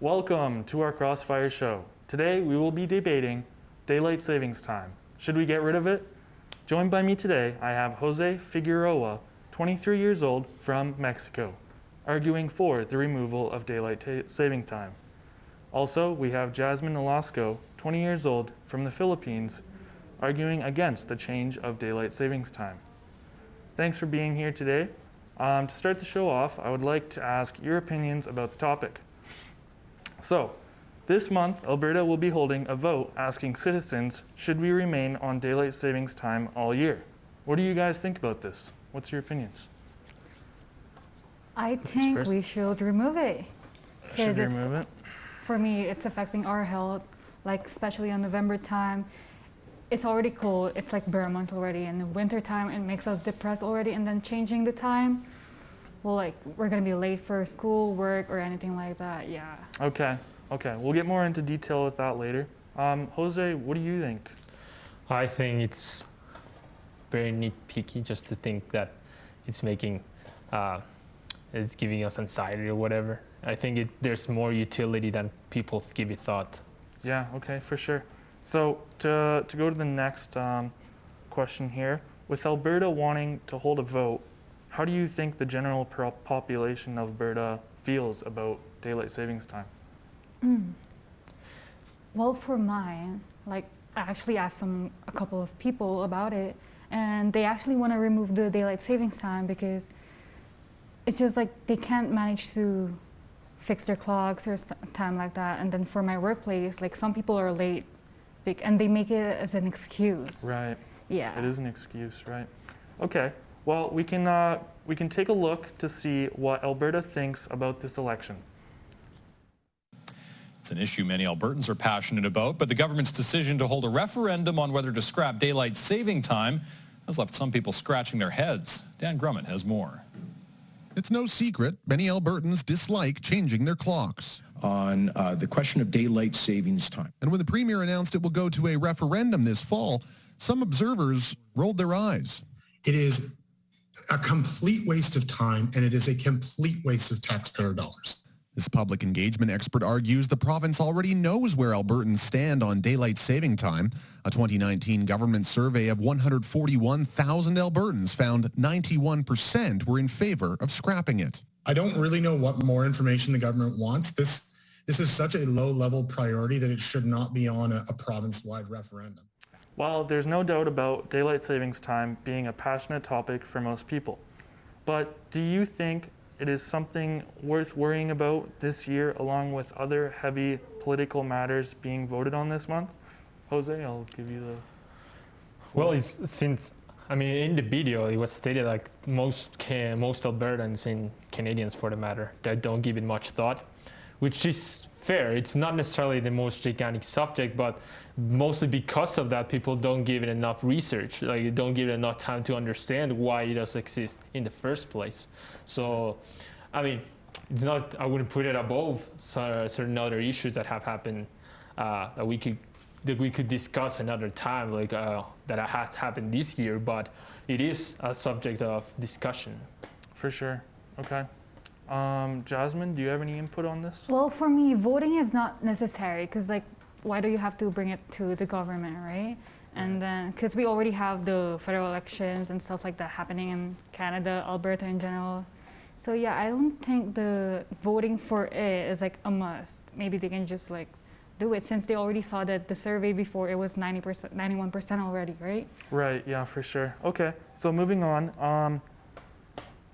Welcome to our Crossfire show. Today we will be debating daylight savings time. Should we get rid of it? Joined by me today, I have Jose Figueroa, 23 years old, from Mexico, arguing for the removal of daylight saving time. Also, we have Jasmine Nolasco, 20 years old, from the Philippines, arguing against the change of daylight savings time. Thanks for being here today. To start the show off, I would like to ask your opinions about the topic. So, this month, Alberta will be holding a vote asking citizens, should we remain on daylight savings time all year? What do you guys think about this? What's your opinions? I think we should remove it. Should we remove it? For me, it's affecting our health, like especially on November time. It's already cold, it's like bare months already. In the winter time, it makes us depressed already, and then changing the time, well, like we're gonna be late for school, work, or anything like that, yeah. Okay, we'll get more into detail with that later. Jose, what do you think? I think it's very nitpicky just to think that it's making, it's giving us anxiety or whatever. I think there's more utility than people give it thought. Yeah, okay, for sure. So to go to the next question here, with Alberta wanting to hold a vote, how do you think the general population of Alberta feels about daylight savings time? Well, for mine, like I actually asked a couple of people about it, and they actually want to remove the daylight savings time because it's just like they can't manage to fix their clocks or time like that. And then for my workplace, like some people are late and they make it as an excuse. Right. Yeah. It is an excuse, right? Okay. Well, we can take a look to see what Alberta thinks about this election. It's an issue many Albertans are passionate about, but the government's decision to hold a referendum on whether to scrap daylight saving time has left some people scratching their heads. Dan Grummett has more. It's no secret many Albertans dislike changing their clocks. On the question of daylight savings time. And when the Premier announced it will go to a referendum this fall, some observers rolled their eyes. It is a complete waste of time, and it is a complete waste of taxpayer dollars. This public engagement expert argues the province already knows where Albertans stand on daylight saving time. A 2019 government survey of 141,000 Albertans found 91% were in favor of scrapping it. I don't really know what more information the government wants. This is such a low-level priority that it should not be on a province-wide referendum. Well, there's no doubt about daylight savings time being a passionate topic for most people. But do you think it is something worth worrying about this year, along with other heavy political matters being voted on this month? Jose, I'll give you the... Well, in the video, it was stated like most Albertans and Canadians, for the matter, that don't give it much thought, which is fair. It's not necessarily the most gigantic subject, but mostly because of that, people don't give it enough research. Like, don't give it enough time to understand why it does exist in the first place. So, I mean, it's not. I wouldn't put it above certain other issues that have happened that we could discuss another time, like that has happened this year. But it is a subject of discussion. For sure. Okay. Jasmine, do you have any input on this? Well, for me, voting is not necessary because, like, why do you have to bring it to the government, right? And then, because we already have the federal elections and stuff like that happening in Canada, Alberta in general. So yeah, I don't think the voting for it is like a must. Maybe they can just like do it since they already saw that the survey before it was 90%, 91% already, right? Right, yeah, for sure. Okay, so moving on.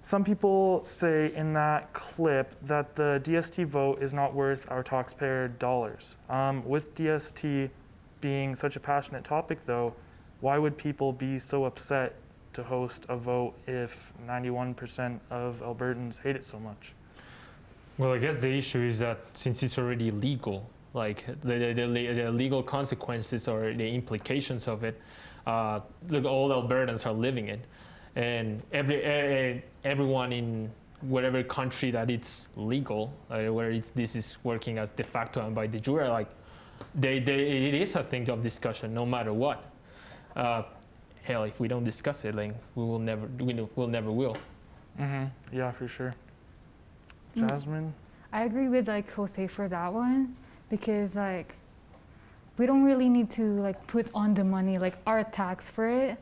Some people say in that clip that the DST vote is not worth our taxpayer dollars. With DST being such a passionate topic though, why would people be so upset to host a vote if 91% of Albertans hate it so much? Well, I guess the issue is that since it's already legal, like the legal consequences or the implications of it, look, all Albertans are living it. And everyone in whatever country that it's legal, where this is working as de facto and by de jure, like it is a thing of discussion no matter what. Hell, if we don't discuss it, like we'll never will. Yeah, for sure. Jasmine? I agree with like Jose for that one, because like we don't really need to like put on the money, like our tax for it.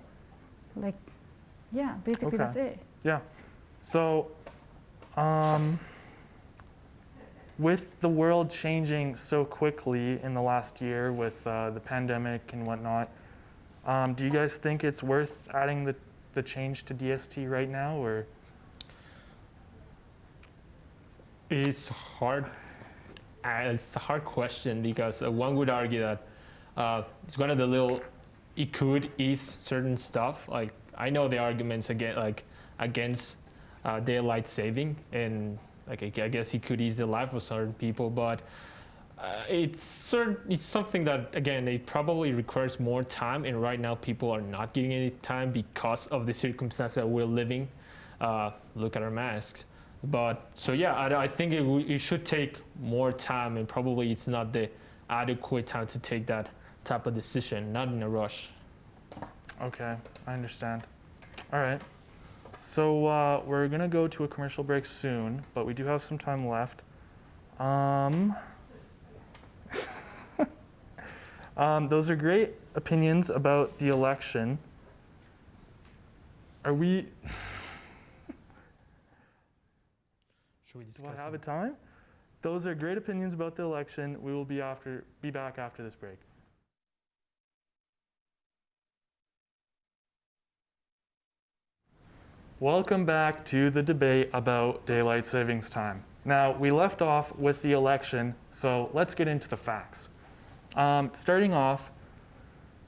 Like, yeah, basically Okay. that's it. Yeah. So, with the world changing so quickly in the last year with the pandemic and whatnot, do you guys think it's worth adding the change to DST right now, or? It's hard. It's a hard question because one would argue that it's one of the little. It could ease certain stuff. Like I know the arguments against daylight saving, and like I guess it could ease the life of certain people, but it's something that again it probably requires more time, and right now people are not giving any time because of the circumstances that we're living. Look at our masks. But so yeah, I think it should take more time, and probably it's not the adequate time to take that type of decision, not in a rush. Okay, I understand. All right. So we're gonna go to a commercial break soon, but we do have some time left. Those are great opinions about the election. Are we? Should we Do discuss I have a time? Those are great opinions about the election. We will be back after this break. Welcome back to the debate about daylight savings time. Now, we left off with the election, so let's get into the facts. Starting off,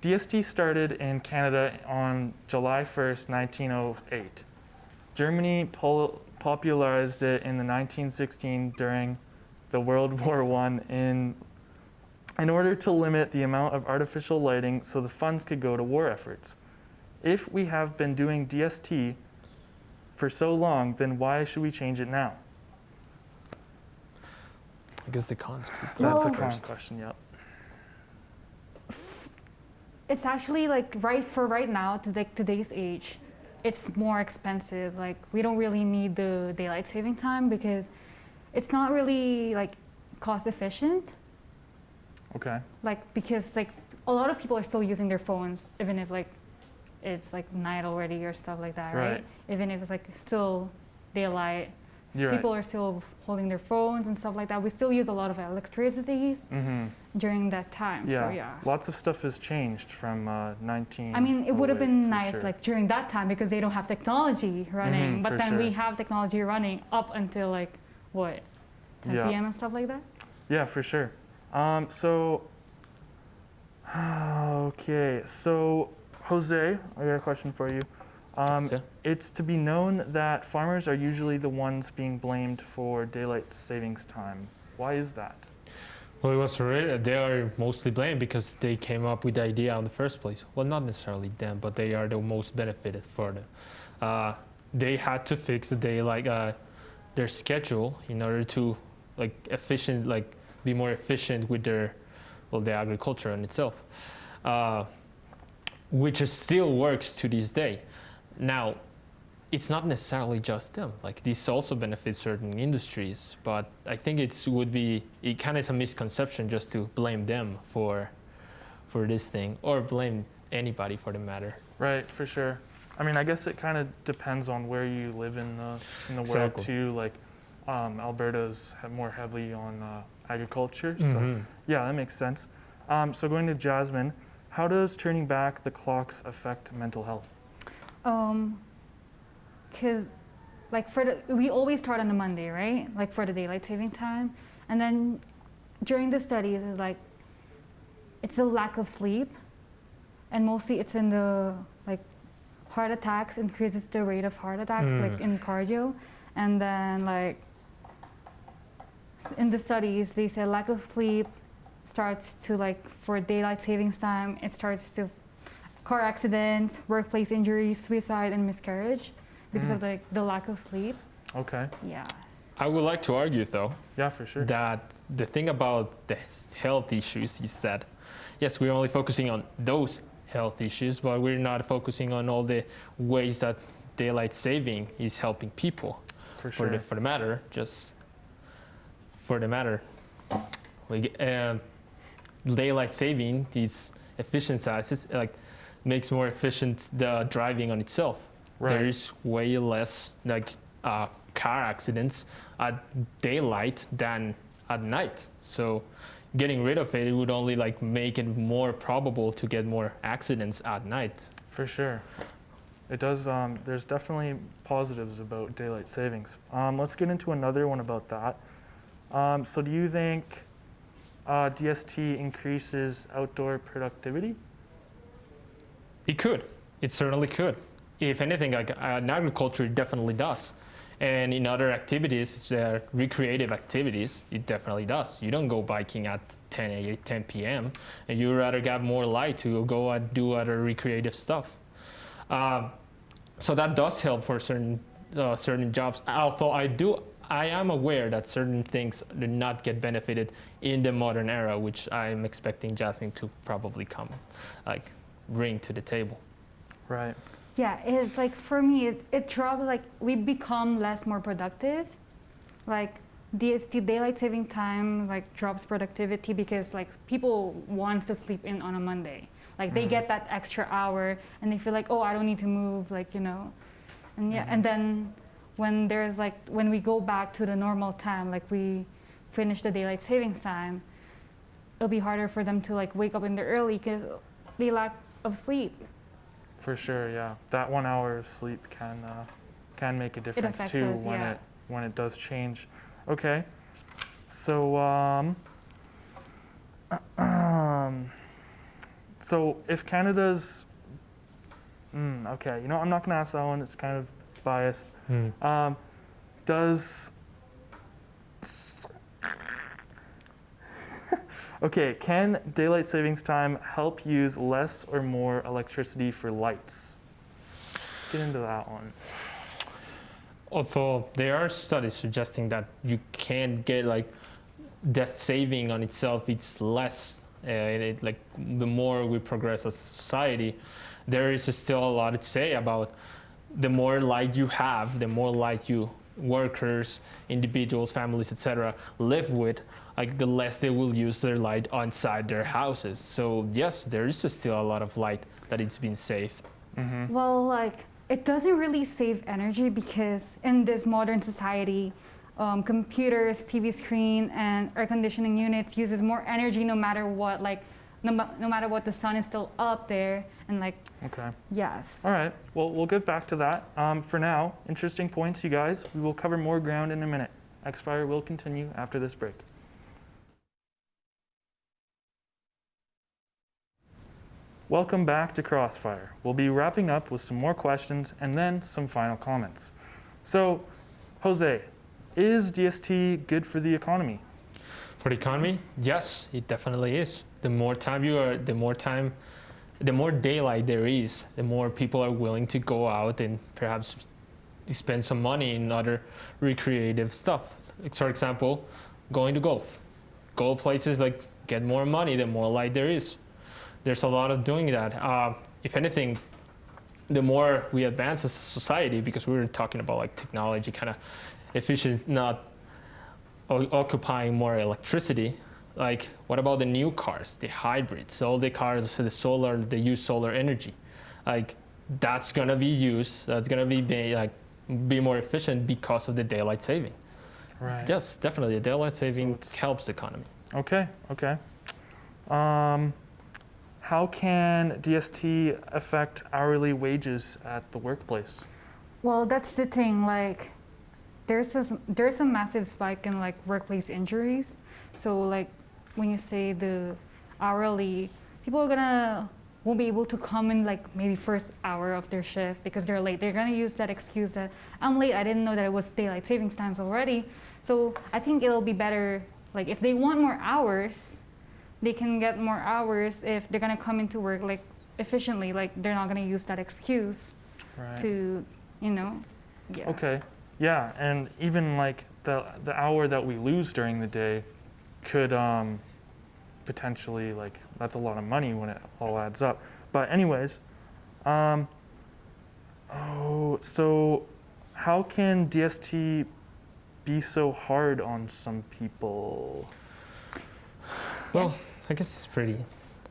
DST started in Canada on July 1st, 1908. Germany popularized it in the 1916 during the World War I in order to limit the amount of artificial lighting so the funds could go to war efforts. If we have been doing DST for so long, then why should we change it now? I guess the cons. That's a Well- con question, yep. It's actually like right now to like today's age, it's more expensive. Like we don't really need the daylight saving time because it's not really like cost efficient. Okay. Like because like a lot of people are still using their phones even if like it's like night already or stuff like that, right? Right. Even if it's like still daylight, You're right. people are still holding their phones and stuff like that. We still use a lot of electricity Mm-hmm. during that time. Yeah. So yeah. Lots of stuff has changed from 19. I mean, it would have been for nice sure. like during that time because they don't have technology running. Mhm, but for then we sure. have technology running up until like what, 10 Yeah. p.m. and stuff like that. Yeah, for sure. Okay, so Jose, I got a question for you. Yeah. It's to be known that farmers are usually the ones being blamed for daylight savings time. Why is that? Well, it was they are mostly blamed because they came up with the idea in the first place. Well, not necessarily them, but they are the most benefited for them. They had to fix the daylight, their schedule in order to be more efficient with the agriculture in itself, which still works to this day. Now, it's not necessarily just them. Like this also benefits certain industries, but I think it kind of is a misconception just to blame them for this thing, or blame anybody for the matter. Right, for sure. I mean, I guess it kind of depends on where you live in the world Exactly. too. Like, Alberta's more heavily on agriculture, so Mhm. yeah, that makes sense. So going to Jasmine, how does turning back the clocks affect mental health? Because like we always start on a Monday, right? Like for the daylight saving time. And then during the studies is like, it's a lack of sleep. And mostly it's in the like heart attacks, increases the rate of heart attacks like in cardio. And then like in the studies, they said lack of sleep starts to like for daylight savings time, it starts to car accidents, workplace injuries, suicide, and miscarriage because of like the lack of sleep. Okay. Yeah. I would like to argue, though, Yeah, for sure. that the thing about the health issues is that, yes, we're only focusing on those health issues, but we're not focusing on all the ways that daylight saving is helping people. For sure. For the matter, just for the matter. Daylight saving, these efficient sizes, like makes more efficient the driving on itself. Right. There's way less like car accidents at daylight than at night. So getting rid of it, it would only like make it more probable to get more accidents at night. For sure. It does, there's definitely positives about daylight savings. Let's get into another one about that. So do you think DST increases outdoor productivity? It could. It certainly could. If anything, like in agriculture, it definitely does. And in other activities, recreative activities, it definitely does. You don't go biking at 10 p.m. and you rather get more light to go and do other recreative stuff. So that does help for certain jobs. Although I am aware that certain things do not get benefited in the modern era, which I'm expecting Jasmine to probably bring to the table. Right. Yeah, it's like for me, it drops, like we become more productive. Like DST, daylight saving time, like drops productivity because like people wants to sleep in on a Monday. Like they get that extra hour and they feel like, oh, I don't need to move, like, you know. And yeah, and then when we go back to the normal time, like we finish the daylight savings time, it'll be harder for them to like wake up in the early because they lack of sleep. For sure, yeah. That 1 hour of sleep can make a difference too us, when it does change. Okay. So so if Canada's okay, you know, I'm not gonna ask that one. It's kind of biased. Okay, can daylight savings time help use less or more electricity for lights? Let's get into that one. Although there are studies suggesting that you can get like the saving on itself, it's less. Like the more we progress as a society, there is still a lot to say about the more light you have, the more light you workers, individuals, families, etc. live with, like the less they will use their light inside their houses. So yes, there is still a lot of light that it's been saved. Well, like it doesn't really save energy because in this modern society, computers, TV screen, and air conditioning units uses more energy no matter what. Like no matter what, the sun is still up there, and like. Okay. Yes. All right. Well, we'll get back to that. For now, interesting points, you guys. We will cover more ground in a minute. X-Fire will continue after this break. Welcome back to Crossfire. We'll be wrapping up with some more questions and then some final comments. So, Jose, is DST good for the economy? For the economy, yes, it definitely is. The more daylight there is, the more people are willing to go out and perhaps spend some money in other recreative stuff. Like, for example, going to golf. Golf places like get more money the more light there is. There's a lot of doing that. If anything, the more we advance as a society, because we were talking about like technology kind of efficient, not occupying more electricity. Like, what about the new cars, the hybrids, all the cars, the solar, they use solar energy. Like, that's gonna be used, that's gonna be more efficient because of the daylight saving. Right. Yes, definitely, the daylight saving helps the economy. Okay. How can DST affect hourly wages at the workplace? Well, that's the thing. Like, there's a massive spike in like workplace injuries. So like when you say the hourly, people won't be able to come in like maybe first hour of their shift because they're late. They're gonna use that excuse that I'm late. I didn't know that it was daylight savings times already. So I think it'll be better. Like if they want more hours, they can get more hours if they're gonna come into work like efficiently. Like they're not gonna use that excuse to, you know. Yes. Okay. Yeah, and even like the hour that we lose during the day could potentially, like, that's a lot of money when it all adds up. But anyways, so how can DST be so hard on some people? Well, I guess it's pretty.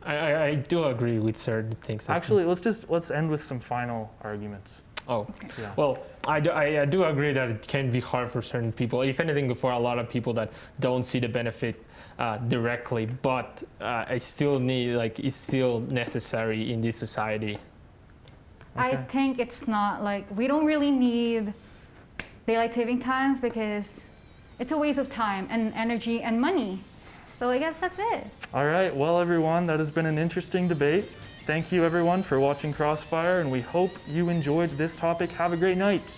I do agree with certain things. Actually, let's end with some final arguments. Oh, Yeah. well, I do agree that it can be hard for certain people. If anything, for a lot of people that don't see the benefit directly, but I still need, like, it's still necessary in this society. I Okay. think it's not like we don't really need daylight saving times because it's a waste of time and energy and money. So I guess that's it. All right, well, everyone, that has been an interesting debate. Thank you, everyone, for watching Crossfire, and we hope you enjoyed this topic. Have a great night.